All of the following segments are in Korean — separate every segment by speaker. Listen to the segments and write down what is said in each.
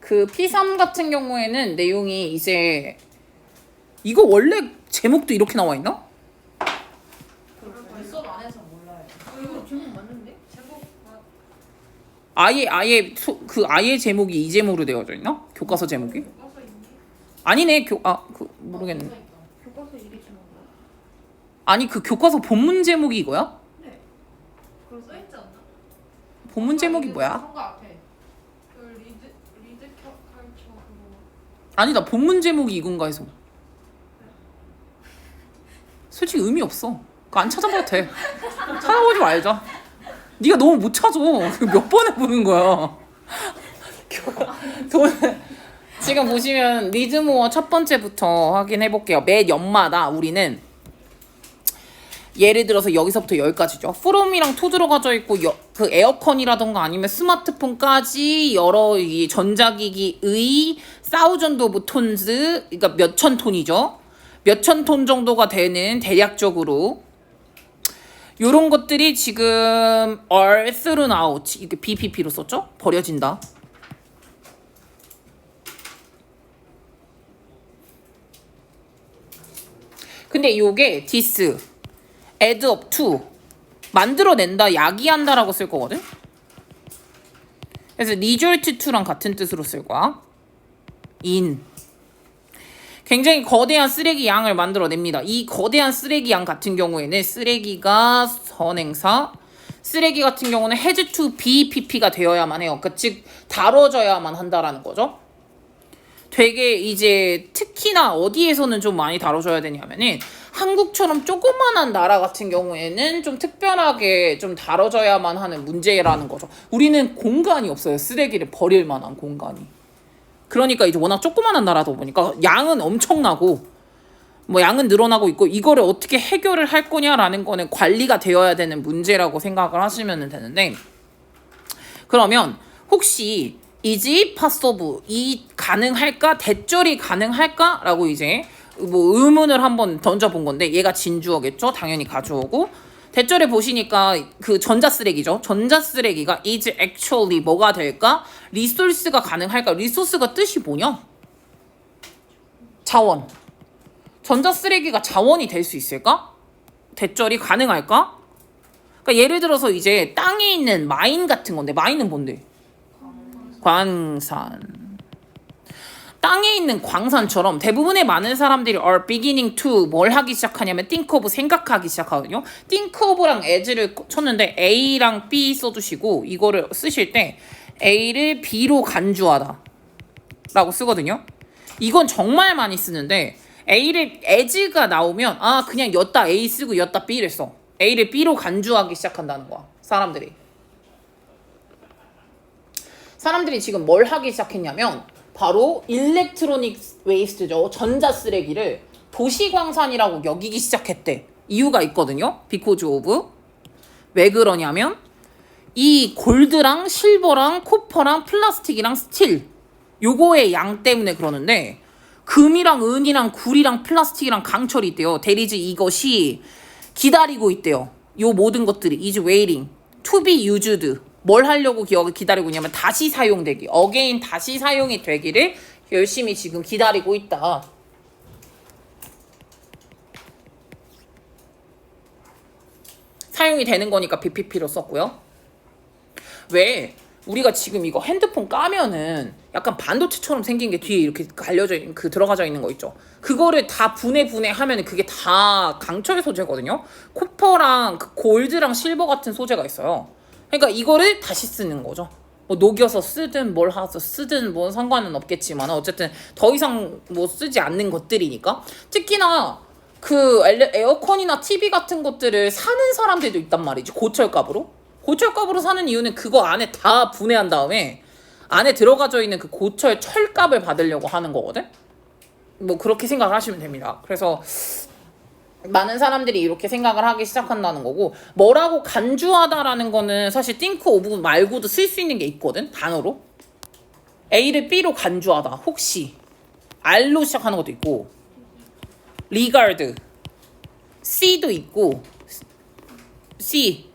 Speaker 1: 그 P3 같은 경우에는 내용이 이제 이거 원래 제목도 이렇게 나와 있나?
Speaker 2: 벌써 안해서 몰라요. 이거 제목 맞는데? 제목
Speaker 1: 아예 그 아예 제목이 이 제목으로 되어져 있나? 교과서 제목이?
Speaker 2: 교과서 있니?
Speaker 1: 아니네. 모르겠네.
Speaker 2: 교과서 일이 제목이야?
Speaker 1: 아니 그 교과서 본문 제목이 이거야?
Speaker 2: 네. 그거 써 있지 않나?
Speaker 1: 본문 제목이 뭐야?
Speaker 2: 선거 앞에. 그 리드 컬처 그거.
Speaker 1: 아니다. 본문 제목이 이건가 해서. 솔직히 의미 없어. 그거 안 찾아봐도 돼. 찾아보지 말자. 네가 너무 못 찾아. 몇 번을 보는 거야. 지금 보시면 리드모어 첫 번째부터 확인해 볼게요. 매 연마다 우리는 예를 들어서 여기서부터 여기까지죠. 프롬이랑 투 들어가져 있고 그 에어컨이라던가 아니면 스마트폰까지 여러 이 전자기기의 사우전드 오브 톤즈, 그러니까 몇천 톤이죠. 몇천 톤 정도가 되는 대략적으로 요런 것들이 지금 are thrown out, 이렇게 BPP로 썼죠? 버려진다. 근데 요게 this, add up to, 만들어낸다, 야기한다라고 쓸 거거든? 그래서 result to랑 같은 뜻으로 쓸 거야. in. 굉장히 거대한 쓰레기 양을 만들어냅니다. 이 거대한 쓰레기 양 같은 경우에는 쓰레기가 선행사, 쓰레기 같은 경우는 has to be pp가 되어야만 해요. 그러니까 즉 다뤄져야만 한다라는 거죠. 되게 이제 특히나 어디에서는 좀 많이 다뤄져야 되냐면은 한국처럼 조그만한 나라 같은 경우에는 좀 특별하게 좀 다뤄져야만 하는 문제라는 거죠. 우리는 공간이 없어요. 쓰레기를 버릴 만한 공간이. 그러니까 이제 워낙 조그만한 나라다 보니까 양은 엄청나고 뭐 양은 늘어나고 있고 이거를 어떻게 해결을 할 거냐라는 거는 관리가 되어야 되는 문제라고 생각을 하시면 되는데, 그러면 혹시 is it possible, 이 가능할까? 대절이 가능할까? 라고 이제 뭐 의문을 한번 던져본 건데 얘가 진주어겠죠? 당연히 가주어고, 대절에 보시니까 그 전자쓰레기죠. 전자쓰레기가 is actually 뭐가 될까? 리소스가 가능할까? 리소스가 뜻이 뭐냐? 자원. 전자쓰레기가 자원이 될 수 있을까? 대절이 가능할까? 그러니까 예를 들어서 이제 땅에 있는 마인 같은 건데, 마인은 뭔데? 광산. 땅에 있는 광산처럼 대부분의 많은 사람들이 are beginning to 뭘 하기 시작하냐면 think of, 생각하기 시작하거든요. think of랑 as를 쳤는데 A랑 B 써주시고 이거를 쓰실 때 A를 B로 간주하다 라고 쓰거든요. 이건 정말 많이 쓰는데 A를 as가 나오면 그냥 였다 A 쓰고 였다 B를 써. A를 B로 간주하기 시작한다는 거야. 사람들이 지금 뭘 하기 시작했냐면 바로 일렉트로닉 웨이스트죠. 전자쓰레기를 도시광산이라고 여기기 시작했대. 이유가 있거든요. because of. 왜 그러냐면 이 골드랑 실버랑 코퍼랑 플라스틱이랑 스틸 요거의 양 때문에 그러는데, 금이랑 은이랑 구리랑 플라스틱이랑 강철이 있대요. 대리즈 이것이 기다리고 있대요. 요 모든 것들이 is waiting to be used. 뭘 하려고 기다리고 있냐면 다시 사용되기, again 다시 사용이 되기를 열심히 지금 기다리고 있다. 사용이 되는 거니까 BPP로 썼고요. 왜? 우리가 지금 이거 핸드폰 까면은 약간 반도체처럼 생긴 게 뒤에 이렇게 갈려져 있는 그 들어가져 있는 거 있죠. 그거를 다 분해하면은 그게 다 강철 소재거든요. 코퍼랑 그 골드랑 실버 같은 소재가 있어요. 그러니까 이거를 다시 쓰는 거죠. 뭐 녹여서 쓰든 뭘 해서 쓰든 뭐 상관은 없겠지만 어쨌든 더 이상 뭐 쓰지 않는 것들이니까. 특히나 그 에어컨이나 TV 같은 것들을 사는 사람들도 있단 말이지. 고철값으로 사는 이유는 그거 안에 다 분해한 다음에 안에 들어가져 있는 그 고철 철값을 받으려고 하는 거거든. 뭐 그렇게 생각을 하시면 됩니다. 그래서 많은 사람들이 이렇게 생각을 하기 시작한다는 거고, 뭐라고 간주하다라는 거는 사실 think of 말고도 쓸 수 있는 게 있거든. 단어로 A를 B로 간주하다, 혹시 R로 시작하는 것도 있고, regard C도 있고, C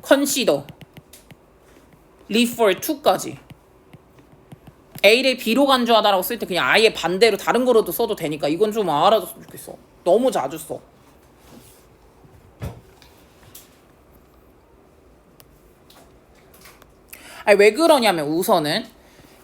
Speaker 1: consider refer to까지 A를 B로 간주하다라고 쓸 때 그냥 아예 반대로 다른 거로도 써도 되니까 이건 좀 알아줬으면 좋겠어. 너무 자주 써. 아니, 왜 그러냐면 우선은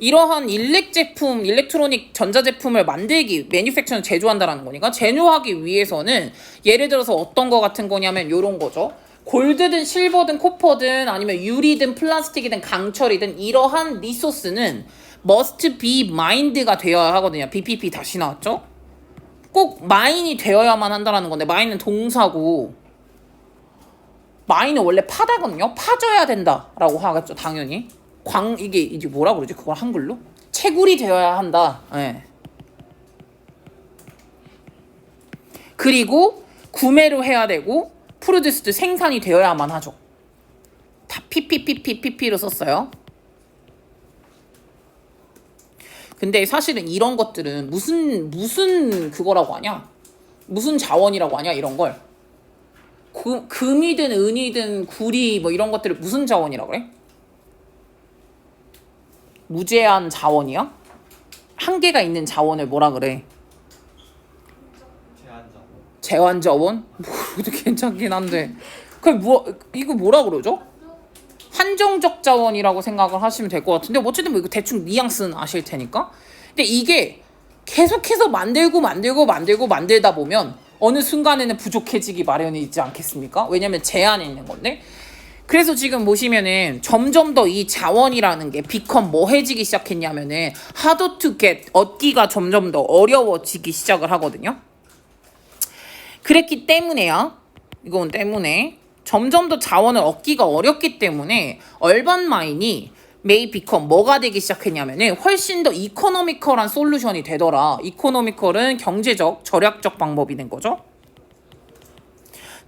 Speaker 1: 이러한 일렉트로닉 전자제품을 만들기, 매니팩처는 제조한다라는 거니까 제조하기 위해서는 예를 들어서 어떤 거 같은 거냐면 요런 거죠. 골드든 실버든 코퍼든 아니면 유리든 플라스틱이든 강철이든 이러한 리소스는 must be mined가 되어야 하거든요. BPP 다시 나왔죠? 꼭 마인이 되어야만 한다라는 건데 마인은 동사고 마인은 원래 파다거든요. 파져야 된다라고 하겠죠. 당연히. 이게 뭐라 그러지? 그걸 한글로? 채굴이 되어야 한다. 예. 그리고 구매로 해야 되고 프로듀스도 생산이 되어야만 하죠. 다 PPPPP로 썼어요. 근데 사실은 이런 것들은 무슨 그거라고 하냐? 무슨 자원이라고 하냐? 이런 걸. 금이든 은이든 구리 뭐 이런 것들을 무슨 자원이라고 그래? 무제한 자원이야? 한계가 있는 자원을 뭐라 그래? 제한 자원? 뭐도 괜찮긴 한데 이거 뭐라 그러죠? 한정적 자원이라고 생각을 하시면 될 것 같은데 어쨌든 뭐 이거 대충 뉘앙스는 아실 테니까. 근데 이게 계속해서 만들다 보면 어느 순간에는 부족해지기 마련이지 않겠습니까? 왜냐면 제한이 있는 건데. 그래서 지금 보시면은 점점 더 이 자원이라는 게 become 뭐해지기 시작했냐면은 hard to get, 얻기가 점점 더 어려워지기 시작을 하거든요. 그랬기 때문에요. 이건 때문에 점점 더 자원을 얻기가 어렵기 때문에 얼반 마인이 may become 뭐가 되기 시작했냐면은 훨씬 더 이코노미컬한 솔루션이 되더라. 이코노미컬은 경제적, 절약적 방법이 된 거죠.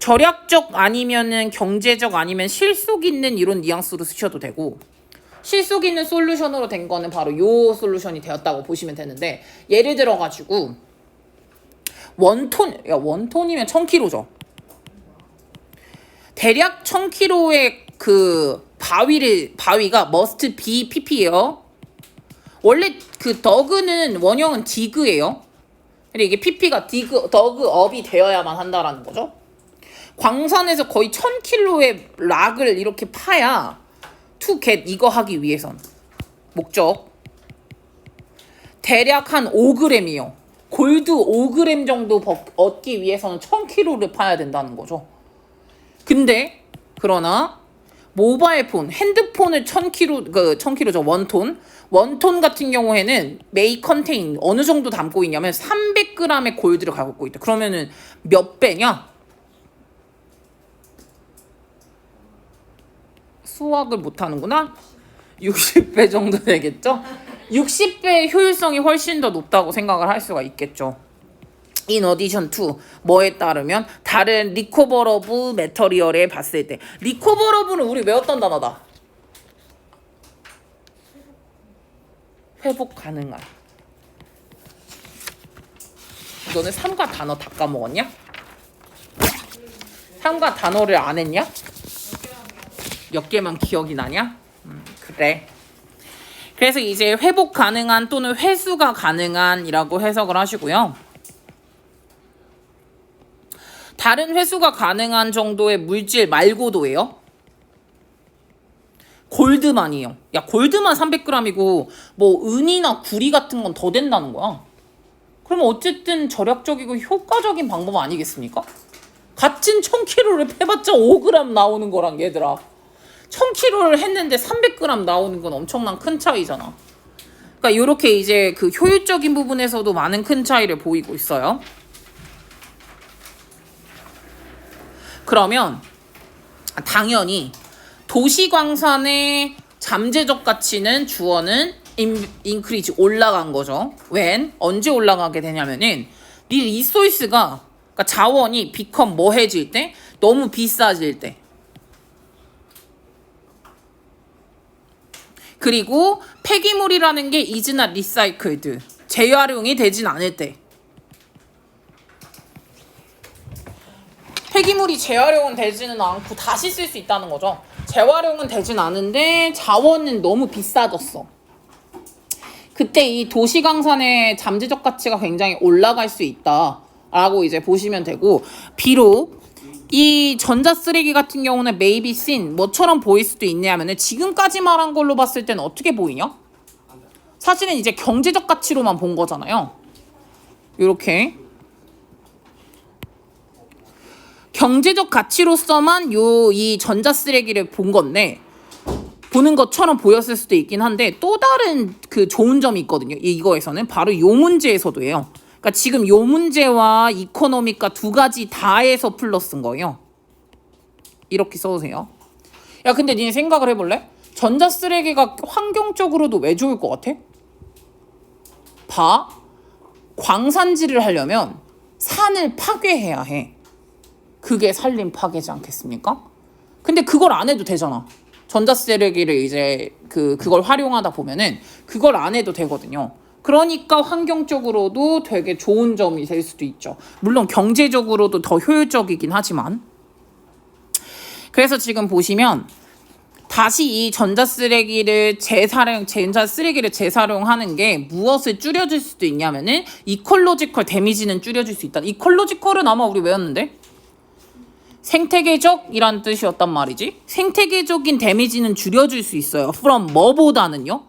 Speaker 1: 절약적 아니면은 경제적 아니면 실속 있는 이런 뉘앙스로 쓰셔도 되고 실속 있는 솔루션으로 된 거는 바로 요 솔루션이 되었다고 보시면 되는데 예를 들어 가지고 원톤이면 1000kg죠. 대략 1000kg의 그 바위가 must be pp예요. 원래 그 더그는 원형은 디그예요. 근데 이게 pp가 더그 업이 되어야만 한다라는 거죠. 광산에서 거의 1000kg의 락을 이렇게 파야 to get 이거 하기 위해선 목적 대략 한 5g이요. 골드 5g 정도 얻기 위해서는 1000kg를 파야 된다는 거죠. 근데 그러나 모바일 폰, 핸드폰을 1000kg죠. 원톤 같은 경우에는 may contain 어느 정도 담고 있냐면 300g의 골드를 갖고 있다. 그러면은 몇 배냐? 수학을 못하는구나. 60배 정도 되겠죠. 60배의 효율성이 훨씬 더 높다고 생각을 할 수가 있겠죠. In addition to 뭐에 따르면 다른 recoverable material에 봤을 때 recoverable는 우리 외웠던 단어다. 회복 가능한. 너는 3과 단어 다 까먹었냐? 3과 단어를 안 했냐? 몇 개만 기억이 나냐? 그래. 그래서 이제 회복 가능한 또는 회수가 가능한이라고 해석을 하시고요. 다른 회수가 가능한 정도의 물질 말고도예요. 골드만이요. 야, 골드만 300g이고 뭐 은이나 구리 같은 건 더 된다는 거야. 그러면 어쨌든 절약적이고 효과적인 방법 아니겠습니까? 같은 1000kg를 패봤자 5g 나오는 거랑 얘들아. 1000kg를 했는데 300g 나오는 건 엄청난 큰 차이잖아. 그러니까 이렇게 이제 그 효율적인 부분에서도 많은 큰 차이를 보이고 있어요. 그러면 당연히 도시광산의 잠재적 가치는 주어는 increase 올라간 거죠. when 언제 올라가게 되냐면은 이 리소스가 그러니까 자원이 become 뭐해질 때 너무 비싸질 때 그리고 폐기물이라는 게 is not recycled 재활용이 되진 않을 때 폐기물이 재활용은 되지는 않고 다시 쓸 수 있다는 거죠. 재활용은 되진 않은데 자원은 너무 비싸졌어. 그때 이 도시강산의 잠재적 가치가 굉장히 올라갈 수 있다라고 이제 보시면 되고, 비록 이 전자 쓰레기 같은 경우는 maybe seen 뭐처럼 보일 수도 있냐면은 지금까지 말한 걸로 봤을 때는 어떻게 보이냐? 사실은 이제 경제적 가치로만 본 거잖아요. 요렇게 경제적 가치로서만 이 전자 쓰레기를 본 건데, 보는 것처럼 보였을 수도 있긴 한데 또 다른 그 좋은 점이 있거든요. 이거에서는 바로 요 문제에서도예요. 그러니까 지금 요 문제와 이코노미과 두 가지 다해서 플러스인 거예요. 이렇게 써주세요. 야, 근데 니네 생각을 해볼래? 전자 쓰레기가 환경적으로도 왜 좋을 것 같아? 봐. 광산지를 하려면 산을 파괴해야 해. 그게 산림 파괴지 않겠습니까? 근데 그걸 안 해도 되잖아. 전자 쓰레기를 이제 그걸 활용하다 보면은 그걸 안 해도 되거든요. 그러니까 환경적으로도 되게 좋은 점이 될 수도 있죠. 물론 경제적으로도 더 효율적이긴 하지만. 그래서 지금 보시면 다시 이 전자 쓰레기를 재사용하는 게 무엇을 줄여줄 수도 있냐면은 이콜로지컬 데미지는 줄여줄 수 있다. 이콜로지컬은 아마 우리 외웠는데? 생태계적이란 뜻이었단 말이지. 생태계적인 데미지는 줄여줄 수 있어요. from 뭐보다는요?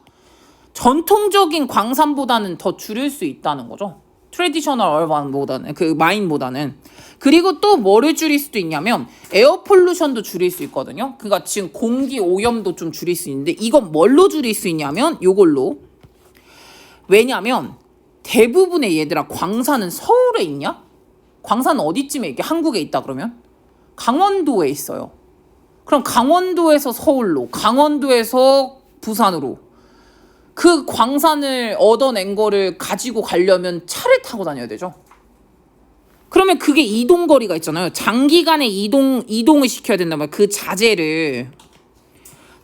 Speaker 1: 전통적인 광산보다는 더 줄일 수 있다는 거죠. 트래디셔널 얼반보다는, 마인보다는. 그리고 또 뭐를 줄일 수도 있냐면 에어 폴루션도 줄일 수 있거든요. 그러니까 지금 공기 오염도 좀 줄일 수 있는데, 이건 뭘로 줄일 수 있냐면 요걸로. 왜냐면 대부분의 얘들아, 광산은 서울에 있냐? 광산은 어디쯤에 이게 한국에 있다 그러면? 강원도에 있어요. 그럼 강원도에서 서울로, 강원도에서 부산으로 그 광산을 얻어낸 거를 가지고 가려면 차를 타고 다녀야 되죠. 그러면 그게 이동거리가 있잖아요. 장기간의 이동을 시켜야 된단 말이에요. 그 자재를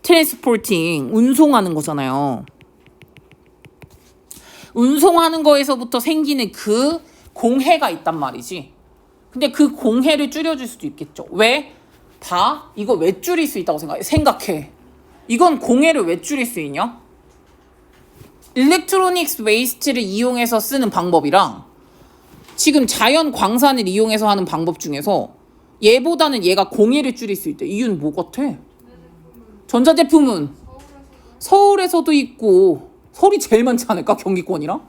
Speaker 1: 트랜스포팅, 운송하는 거잖아요. 운송하는 거에서부터 생기는 그 공해가 있단 말이지. 근데 그 공해를 줄여줄 수도 있겠죠. 왜? 봐. 이거 왜 줄일 수 있다고 생각해. 이건 공해를 왜 줄일 수 있냐? 일렉트로닉스 웨이스트를 이용해서 쓰는 방법이랑 지금 자연 광산을 이용해서 하는 방법 중에서 얘보다는 얘가 공해를 줄일 수 있대. 이유는 뭐 같아? 전자제품은 서울에서도 있고, 서울이 제일 많지 않을까? 경기권이랑?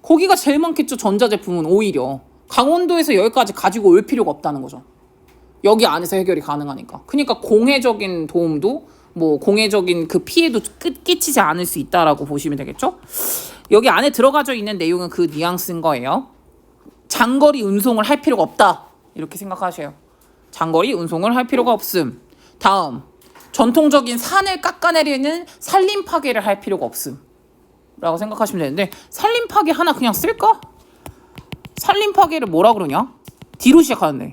Speaker 1: 거기가 제일 많겠죠. 전자제품은 오히려 강원도에서 여기까지 가지고 올 필요가 없다는 거죠. 여기 안에서 해결이 가능하니까. 그러니까 공해적인 도움도, 뭐 공해적인 그 피해도 끼치지 않을 수 있다라고 보시면 되겠죠. 여기 안에 들어가져 있는 내용은 그 뉘앙스인 거예요. 장거리 운송을 할 필요가 없다, 이렇게 생각하셔요. 장거리 운송을 할 필요가 없음. 다음, 전통적인 산을 깎아내리는 산림 파괴를 할 필요가 없음 라고 생각하시면 되는데, 산림 파괴 하나 그냥 쓸까? 산림 파괴를 뭐라 그러냐? D로 시작하는데.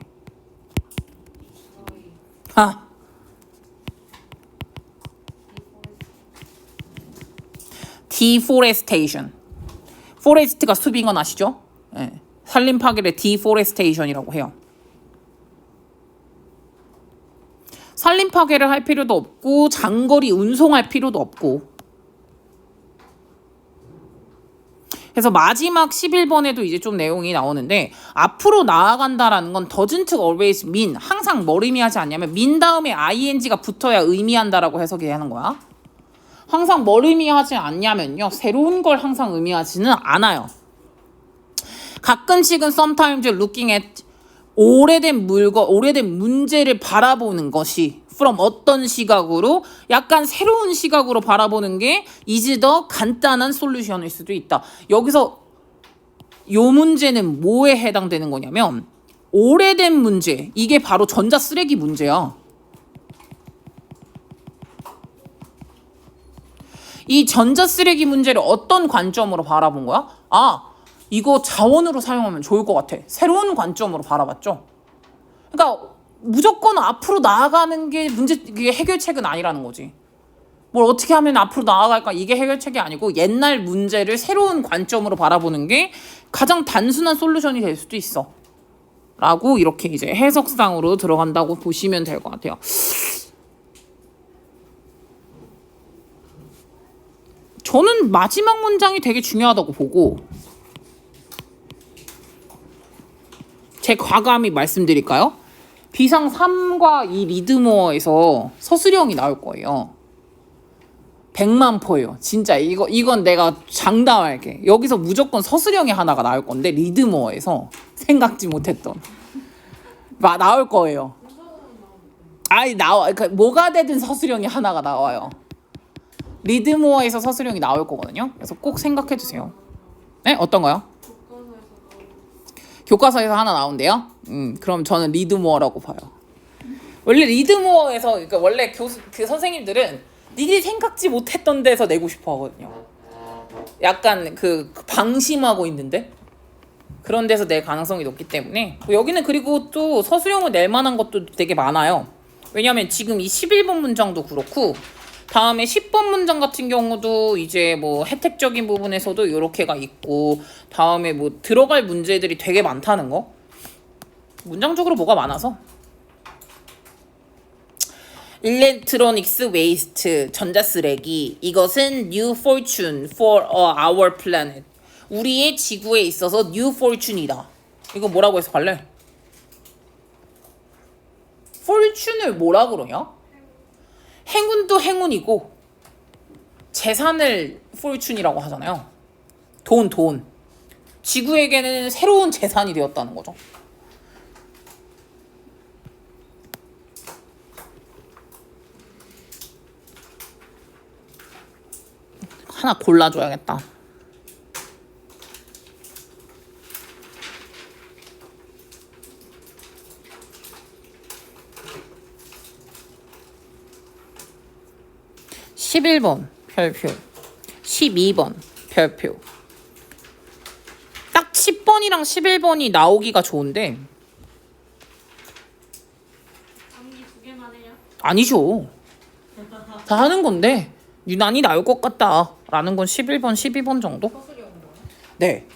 Speaker 1: Deforestation. 포레스트가 숲인 건 아시죠? 네. 산림 파괴를 Deforestation이라고 해요. 산림 파괴를 할 필요도 없고 장거리 운송할 필요도 없고. 그래서 마지막 11번에도 이제 좀 내용이 나오는데, 앞으로 나아간다라는 건 doesn't always mean, 항상 뭘 의미하지 않냐면 mean 다음에 ing가 붙어야 의미한다라고 해석이 하는 거야. 항상 뭘 의미하지 않냐면요, 새로운 걸 항상 의미하지는 않아요. 가끔씩은 sometimes looking at 오래된 물건, 오래된 문제를 바라보는 것이 from 어떤 시각으로, 약간 새로운 시각으로 바라보는 게 is the 간단한 솔루션일 수도 있다. 여기서 요 문제는 뭐에 해당되는 거냐면 오래된 문제, 이게 바로 전자 쓰레기 문제야. 이 전자 쓰레기 문제를 어떤 관점으로 바라본 거야? 아, 이거 자원으로 사용하면 좋을 것 같아. 새로운 관점으로 바라봤죠. 그러니까 무조건 앞으로 나아가는 게 이게 해결책은 아니라는 거지. 뭘 어떻게 하면 앞으로 나아갈까, 이게 해결책이 아니고 옛날 문제를 새로운 관점으로 바라보는 게 가장 단순한 솔루션이 될 수도 있어 라고 이렇게 이제 해석상으로 들어간다고 보시면 될 것 같아요. 저는 마지막 문장이 되게 중요하다고 보고 제 과감히 말씀드릴까요? 비상 3과 이 리드모어에서 서술형이 나올 거예요. 100만%예요. 진짜 이건 내가 장담할게. 여기서 무조건 서술형이 하나가 나올 건데 리드모어에서 생각지 못했던 나올 거예요. 아니 나와. 그러니까 뭐가 되든 서술형이 하나가 나와요. 리드모어에서 서술형이 나올 거거든요. 그래서 꼭 생각해 주세요. 네? 어떤 거요? 교과서에서 하나 나온대요? 그럼 저는 리드모어라고 봐요. 원래 리드모어에서 그러니까 원래 그 선생님들은 니들이 생각지 못했던 데서 내고 싶어 하거든요. 약간 그 방심하고 있는데 그런 데서 낼 가능성이 높기 때문에 여기는 그리고 또 서술형을 낼 만한 것도 되게 많아요. 왜냐면 지금 이 11번 문장도 그렇고 다음에 10번 문장 같은 경우도 이제 뭐 혜택적인 부분에서도 이렇게가 있고 다음에 뭐 들어갈 문제들이 되게 많다는 거. 문장적으로 뭐가 많아서. Electronics waste, 전자쓰레기. 이것은 new fortune for our planet. 우리의 지구에 있어서 new fortune이다. 이거 뭐라고 해석할래? fortune을 뭐라 그러냐? 행운도 행운이고 재산을 fortune이라고 하잖아요. 돈. 지구에게는 새로운 재산이 되었다는 거죠. 하나 골라줘야겠다. (11번) 별표 12번 별표 딱 10번이랑 11번이 나오기가 좋은데
Speaker 2: 암기 2개만 해요?
Speaker 1: 아니죠. 다 하는 건데 유난히 나올 것 같다 라는 건 11번 12번 정도?
Speaker 2: 서술형은 뭐야?
Speaker 1: 네